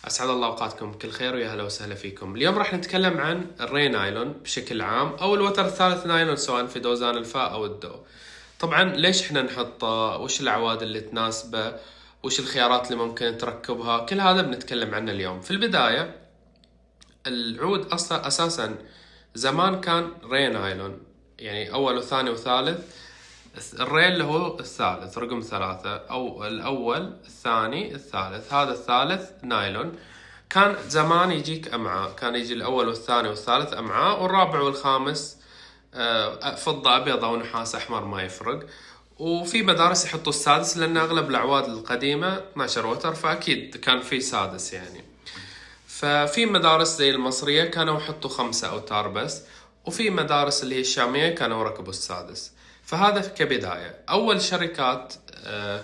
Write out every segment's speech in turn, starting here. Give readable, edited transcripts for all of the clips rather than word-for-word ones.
أسعد الله أوقاتكم بكل خير ويا هلا وسهلا فيكم. اليوم راح نتكلم عن الري نايلون بشكل عام أو الوتر الثالث نايلون سواء في دوزان الفاء أو الدو. طبعا ليش احنا نحطه؟ وش الأعواد اللي تناسبه؟ وش الخيارات اللي ممكن تركبها؟ كل هذا بنتكلم عنه اليوم. في البداية العود أصلا أساسا زمان كان ري نايلون، يعني أول وثاني وثالث. الري اللي هو الثالث رقم 3 أو الأول الثاني الثالث، هذا الثالث نايلون. كان زمان يجيك أمعاء، كان يجي الأول والثاني والثالث أمعاء، والرابع والخامس فضة أبيض أو نحاس أحمر ما يفرق. وفي مدارس يحطوا السادس لأن أغلب الأعواد القديمة 12 وتر، فأكيد كان في سادس يعني. ففي مدارس زي المصرية كانوا يحطوا 5 أوتار بس، وفي مدارس اللي هي الشامية كانوا ركبوا السادس. فهذا كبداية. أول شركات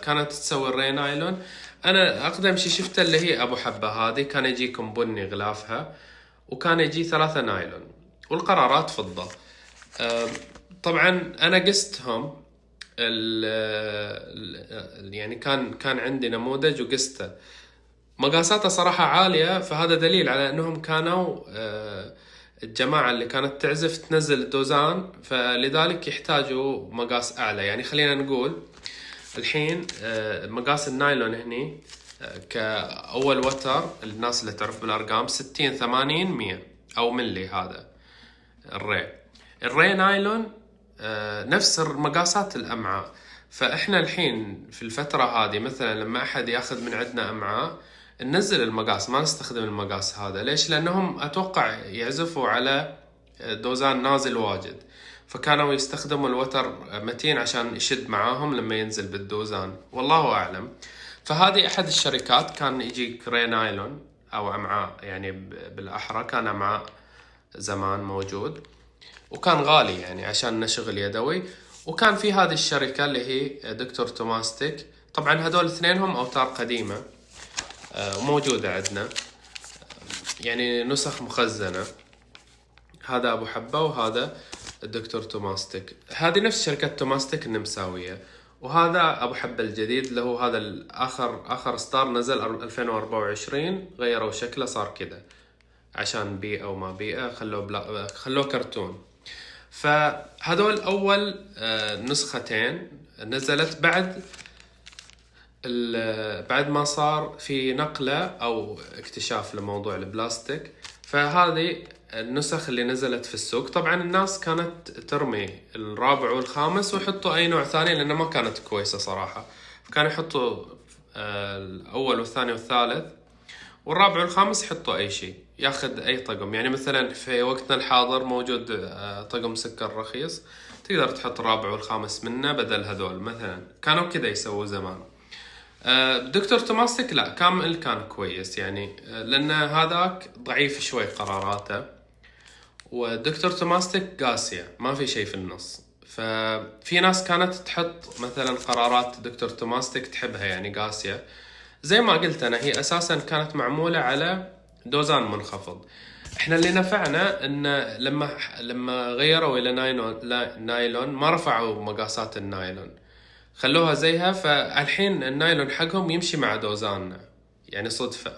كانت تسوي الري نايلون، أنا أقدم شي شفته اللي هي أبو حبة، هذه كان يجيكم بني غلافها، وكان يجي 3 نايلون والقرارات فضة. طبعا أنا قستهم، يعني كان عندي نموذج وقسته، مقاساته صراحة عالية، فهذا دليل على أنهم كانوا الجماعة اللي كانت تعزف تنزل الدوزان، فلذلك يحتاجوا مقاس أعلى. يعني خلينا نقول الحين مقاس النايلون هني كأول وتر، الناس اللي تعرف بالأرقام 60 80 100 أو ملي، هذا الري نايلون نفس مقاسات الأمعاء. فإحنا الحين في الفترة هذه مثلا لما أحد ياخذ من عندنا أمعاء ننزل المقاس، ما نستخدم المقاس هذا. ليش؟ لأنهم أتوقع يعزفوا على دوزان نازل واجد، فكانوا يستخدموا الوتر متين عشان يشد معاهم لما ينزل بالدوزان، والله أعلم. فهذه أحد الشركات كان يجيك ري نايلون أو أمعاء، يعني بالأحرى كان أمعاء زمان موجود، وكان غالي يعني عشان شغل يدوي. وكان في هذه الشركة اللي هي دكتور توماستيك. طبعا هذول اثنينهم أوتار قديمة وموجودة عندنا، يعني نسخ مخزنة. هذا أبو حبة وهذا الدكتور توماستيك. هذه نفس شركة توماستيك النمساوية. وهذا أبو حبة الجديد اللي هو هذا آخر ستار نزل 2024، غيروا شكله صار كذا عشان بيئة وما بيئة، خلوه كرتون. فهذول أول نسختين نزلت بعد ما صار في نقلة أو اكتشاف لموضوع البلاستيك. فهذه النسخ اللي نزلت في السوق. طبعا الناس كانت ترمي الرابع والخامس ويحطوا أي نوع ثاني لأنه ما كانت كويسة صراحة. فكانوا يحطوا الأول والثاني والثالث، والرابع والخامس يحطوا أي شيء ياخذ أي طقم. يعني مثلا في وقتنا الحاضر موجود طقم سكر رخيص، تقدر تحط الرابع والخامس منه بدل هذول مثلا. كانوا كذا يسووا زمان. دكتور توماستيك لا، كان كويس يعني، لأن هذاك ضعيف شوي قراراته، ودكتور توماستيك قاسية ما في شيء في النص. ففي ناس كانت تحط مثلا قرارات دكتور توماستيك تحبها يعني قاسية. زي ما قلت أنا، هي أساسا كانت معمولة على دوزان منخفض. احنا اللي نفعنا ان لما غيروا الى نايلون ما رفعوا مقاسات النايلون، خلوها زيها. فالحين النايلون حقهم يمشي مع دوزاننا، يعني صدفة.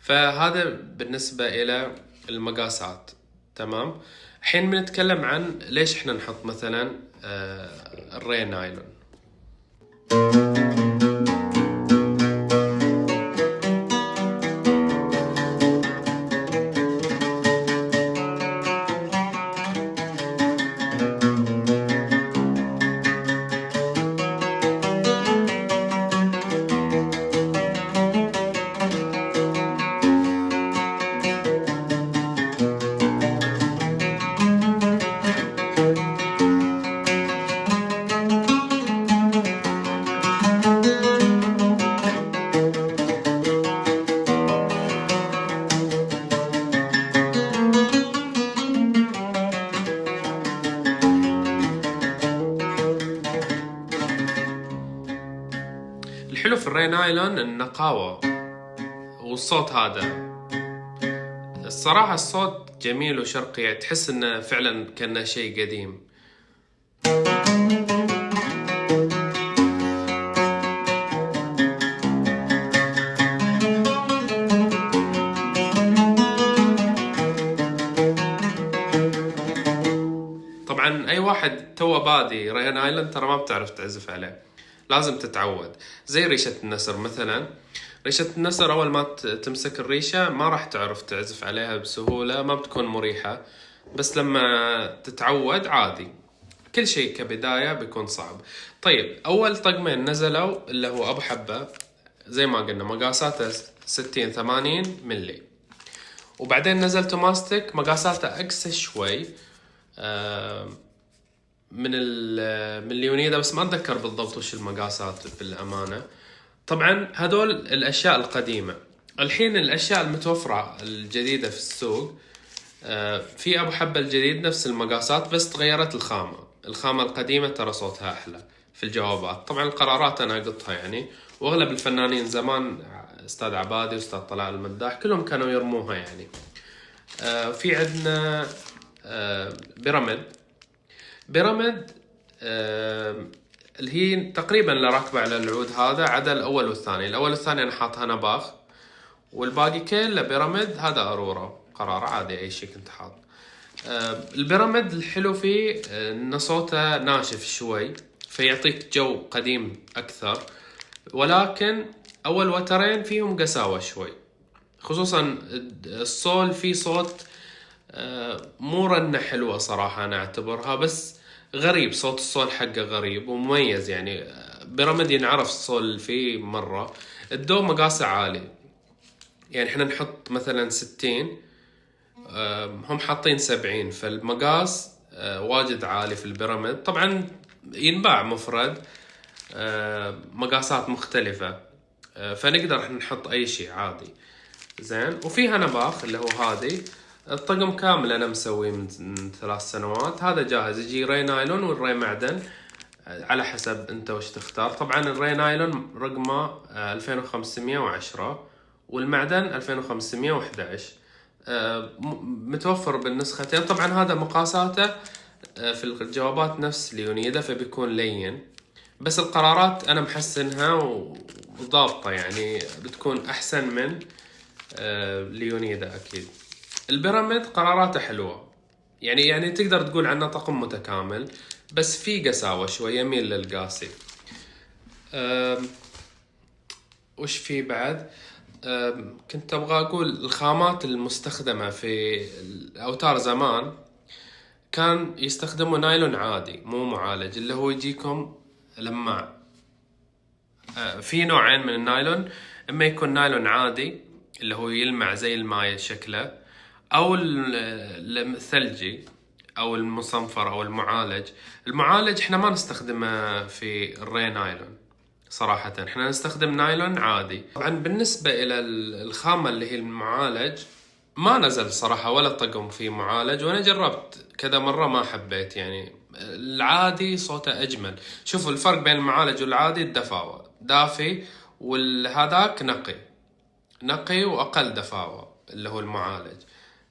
فهذا بالنسبة إلى المقاسات. تمام. الحين بنتكلم عن ليش احنا نحط مثلا الري نايلون. الحلو في الري نايلون النقاوة والصوت هذا. الصراحة الصوت جميل وشرقي، تحس انه فعلا كأنه شيء قديم. طبعا اي واحد تو بادي ري نايلون ترى ما بتعرف تعزف عليه، لازم تتعود. زي ريشة النسر مثلا، ريشة النسر اول ما تمسك الريشة ما راح تعرف تعزف عليها بسهولة، ما بتكون مريحة، بس لما تتعود عادي. كل شيء كبداية بيكون صعب. طيب أول طقمين نزلوا اللي هو أبو حبة، زي ما قلنا مقاساته 60-80 ملي، وبعدين نزل توماستيك مقاساته أقسى شوي من اليونيدا، بس ما أتذكر بالضبط وش المقاسات بالأمانة. طبعا هدول الأشياء القديمة. الحين الأشياء المتوفرة الجديدة في السوق، في أبو حبة الجديد نفس المقاسات بس تغيرت الخامة القديمة ترى صوتها أحلى في الجوابات. طبعا القرارات أنا أقطها يعني، وأغلب الفنانين زمان أستاذ عبادي وأستاذ طلال المداح كلهم كانوا يرموها يعني. في عندنا بيراميد اللي هي تقريبا اللي راكبة على العود هذا، عدا الأول والثاني أنا حاطها نباخ، والباقي كله بيراميد. هذا أرورا قرار عادي أي شيء كنت حاط. البيراميد الحلو فيه إن صوته ناشف شوي، فيعطيك جو قديم أكثر، ولكن أول وترين فيهم قساوة شوي، خصوصا الصول فيه صوت مو رنة حلوة صراحة أنا أعتبرها، بس غريب، صوت الصول حقه غريب ومميز يعني. بيراميد ينعرف الصول فيه مرة. الدو مقاسه عالي، يعني احنا نحط مثلا 60، هم حاطين 70، فالمقاس واجد عالي في البيراميد. طبعا ينباع مفرد مقاسات مختلفة، فنقدر احنا نحط اي شيء عادي. زين. وفيها نباخ اللي هو هذه الطقم كامل انا مسويه من 3 سنوات. هذا جاهز، يجي ري نايلون والري معدن على حسب انت وش تختار. طبعا الري نايلون رقمه 2510 والمعدن 2511، متوفر بالنسختين. طبعا هذا مقاساته في الجوابات نفس ليونيدا، فبيكون لين، بس القرارات انا محسنها وضابطة يعني، بتكون احسن من ليونيدا اكيد. البيراميد قراراته حلوة يعني تقدر تقول عنه طقم متكامل، بس في قساوة شوي، يميل للقاسي. وش في بعد؟ كنت أبغى أقول الخامات المستخدمة في الأوتار زمان كان يستخدموا نايلون عادي مو معالج، اللي هو يجيكم لماع. في نوعين من النايلون، إما يكون نايلون عادي اللي هو يلمع زي الماية شكله، أو الثلجي أو المصنفر أو المعالج إحنا ما نستخدمه في الري نايلون صراحة، إحنا نستخدم نايلون عادي. طبعا بالنسبة إلى الخامة اللي هي المعالج، ما نزل صراحة ولا طقم فيه معالج، وأنا جربت كذا مرة ما حبيت يعني. العادي صوته أجمل. شوفوا الفرق بين المعالج والعادي، الدفاوة دافي، والهذاك نقي وأقل دفاوة اللي هو المعالج.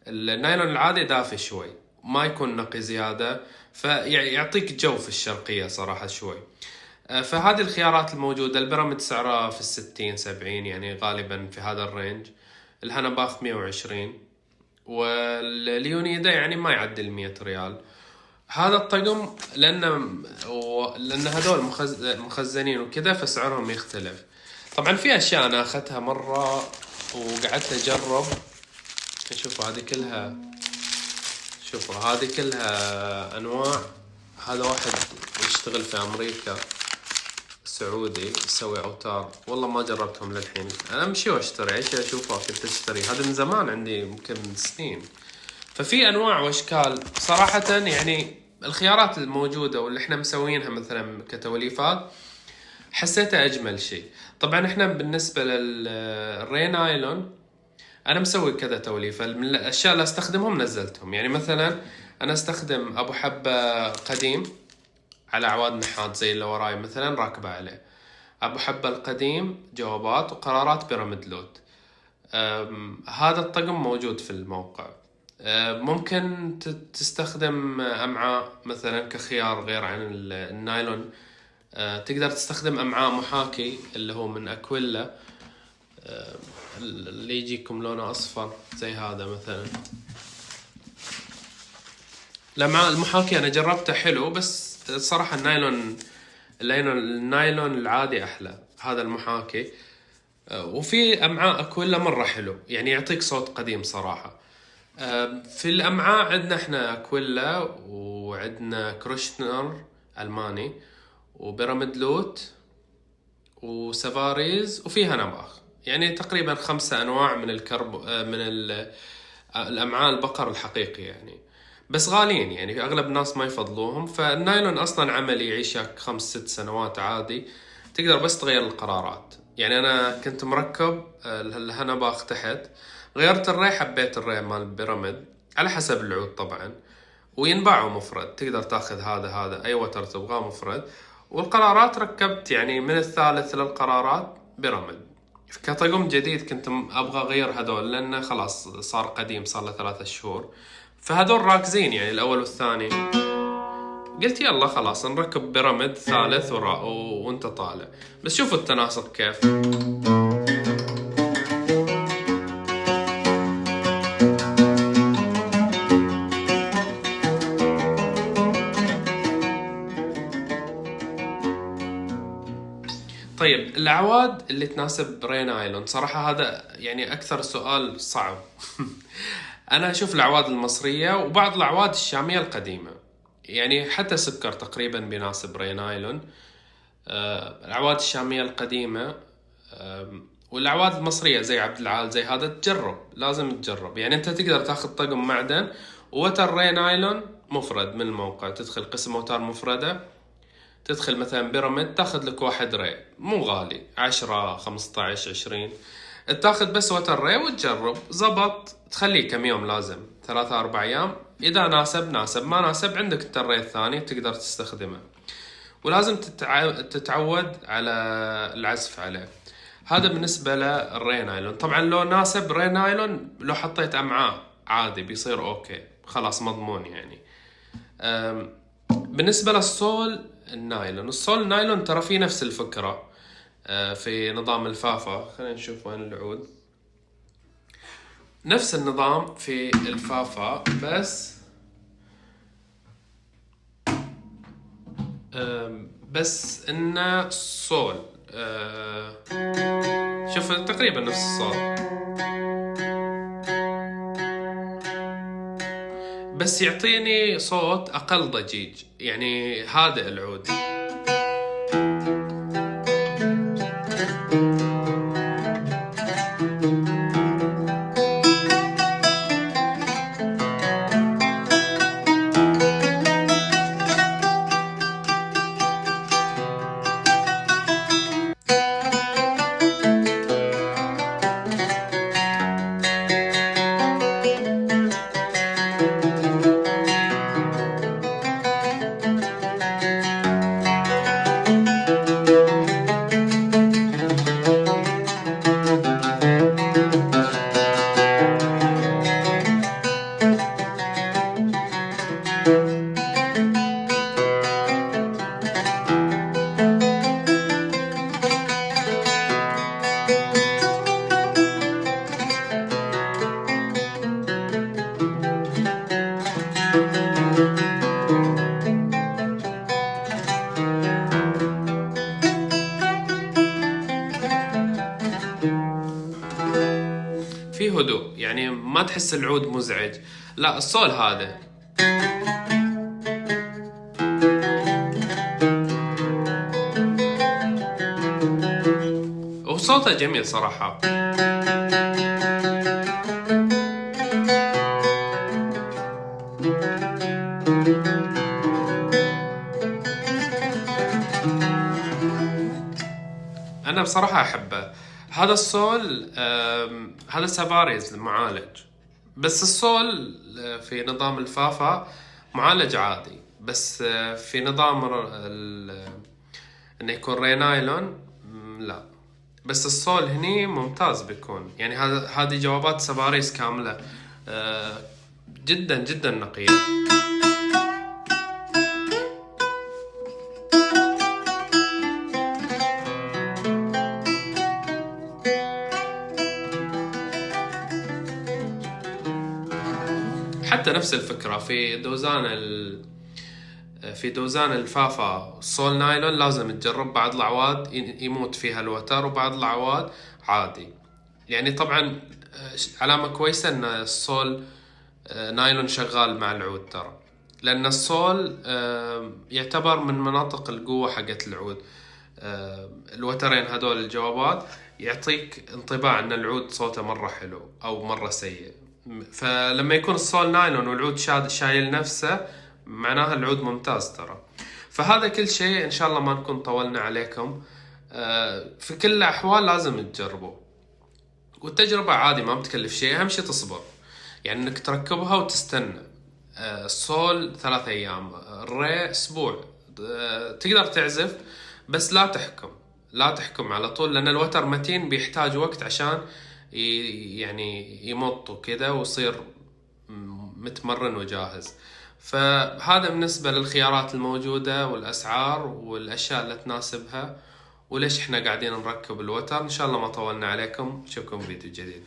النايلون العادي دافي شوي، ما يكون نقي زيادة، فيعطيك جو في الشرقية صراحة شوي. فهذه الخيارات الموجودة. البيراميد سعره في 60-70 يعني غالبا في هذا الرينج. الهنباخ 120، والليونيدا يعني ما يعدل 100 ريال. هذا الطقم لأن هذول مخزنين وكذا فسعرهم يختلف. طبعا في أشياء أنا أخذتها مرة وقعدت أجرب. شوفوا هذه كلها أنواع. هذا واحد يشتغل في أمريكا، سعودي، يسوي أوتار. والله ما جربتهم للحين، أنا أمشي وأشتري أي شيء أشوفه كنت أشتري. هذا من زمان عندي يمكن سنين. ففي أنواع وأشكال صراحة يعني. الخيارات الموجودة واللي إحنا مسوينها مثلا كتوليفات حسيتها أجمل شيء. طبعا إحنا بالنسبة للري نايلون أنا مسوي كذا توليفة. من الأشياء اللي أستخدمهم نزلتهم، يعني مثلا أنا أستخدم أبو حبة قديم على أعواد نحات زي اللي وراي مثلا راكبة عليه. أبو حبة القديم جوابات وقرارات بيراميد لوت. هذا الطقم موجود في الموقع. ممكن تستخدم أمعاء مثلا كخيار غير عن النايلون. تقدر تستخدم أمعاء محاكي اللي هو من أكويلا، اللي يجيكم لونه أصفر زي هذا مثلا. لا، مع المحاكي انا جربته حلو، بس الصراحه النايلون العادي احلى، هذا المحاكي. وفي امعاء اكويلا مره حلو، يعني يعطيك صوت قديم صراحه. في الامعاء عندنا احنا اكويلا، وعندنا كروشنر الماني، وبيراميد لوت، وسفاريز، وفيها نباخ. يعني تقريبا 5 انواع من الامعاء البقر الحقيقي يعني. بس غاليين، يعني اغلب الناس ما يفضلوهم. فالنايلون اصلا عملي يعيشك 5-6 سنوات عادي، تقدر بس تغير القرارات. يعني انا كنت مركب الهنباخ تحت، غيرت الري، حبيت الري مال البيراميد على حسب العود طبعا، وينباعوا مفرد، تقدر تاخذ هذا اي وتر تبغاه مفرد. والقرارات ركبت يعني من الثالث للقرارات بيراميد. كطقم جديد كنت ابغى اغير هذول، لانه خلاص صار قديم، صار له 3 شهور. فهذول راكزين يعني الاول والثاني. قلت يلا خلاص نركب بيراميد ثالث وانت طالع. بس شوفوا التناسق كيف. طيب الاعواد اللي تناسب ري نايلون، صراحة هذا يعني اكثر سؤال صعب. انا اشوف الاعواد المصرية وبعض الاعواد الشامية القديمة، يعني حتى سكر تقريبا بيناسب ري نايلون. الاعواد الشامية القديمة، والاعواد المصرية زي عبد العال زي هذا تجرب، لازم تجرب. يعني انت تقدر تاخذ طقم معدن ووتر ري نايلون مفرد من الموقع، تدخل قسم اوتار مفردة، تدخل مثلا بيراميد، تاخذ لك واحد ري مو غالي، 10 15 20، تاخذ بس وتر ري وتجرب. زبط تخليه كم يوم، لازم 3-4 ايام. اذا ناسب ما ناسب، عندك انت الري الثاني تقدر تستخدمه. ولازم تتعود على العزف عليه. هذا بالنسبة للري نايلون. طبعا لو ناسب ري نايلون، لو حطيت امعاء عادي بيصير اوكي، خلاص مضمون يعني. بالنسبة للصول النايلون ترى فيه نفس الفكرة. في نظام الفافا، خلينا نشوف وين العود. نفس النظام في الفافا، بس انه صول. شوف تقريبا نفس الصوت، بس يعطيني صوت اقل ضجيج، يعني هادئ العود. في هدوء، يعني ما تحس العود مزعج، لا الصول هذا. وصوته جميل صراحة. أنا بصراحة أحبه. هذا الصول، هذا سافاريز المعالج. بس الصول في نظام الفافا معالج عادي، بس في نظام انه يكون ري نايلون لا. بس الصول هني ممتاز بيكون. يعني هذه جوابات سافاريز كاملة، جدا جدا نقية. حتى نفس الفكرة في دوزان الفافا الصول نايلون لازم تجرب. بعض الأعواد يموت فيها الوتر وبعض الأعواد عادي. يعني طبعا علامة كويسة ان الصول نايلون شغال مع العود ترى، لأن الصول يعتبر من مناطق القوة حقت العود. الوترين هدول الجوابات يعطيك انطباع أن العود صوته مرة حلو أو مرة سيء. فلما يكون الصول نايلون والعود شايل نفسه معناها العود ممتاز ترى. فهذا كل شيء إن شاء الله ما نكون طولنا عليكم. في كل الأحوال لازم تجربوا، والتجربة عادي ما بتكلف شيء، أهم شيء تصبر. يعني إنك تركبها وتستنى. الصول 3 أيام، الري أسبوع. تقدر تعزف بس لا تحكم على طول، لأن الوتر متين بيحتاج وقت عشان يعني يمط وكذا ويصير متمرن وجاهز. فهذا بالنسبة للخيارات الموجودة والأسعار والأشياء اللي تناسبها وليش احنا قاعدين نركب الوتر. إن شاء الله ما طولنا عليكم، نشوفكم فيديو جديد.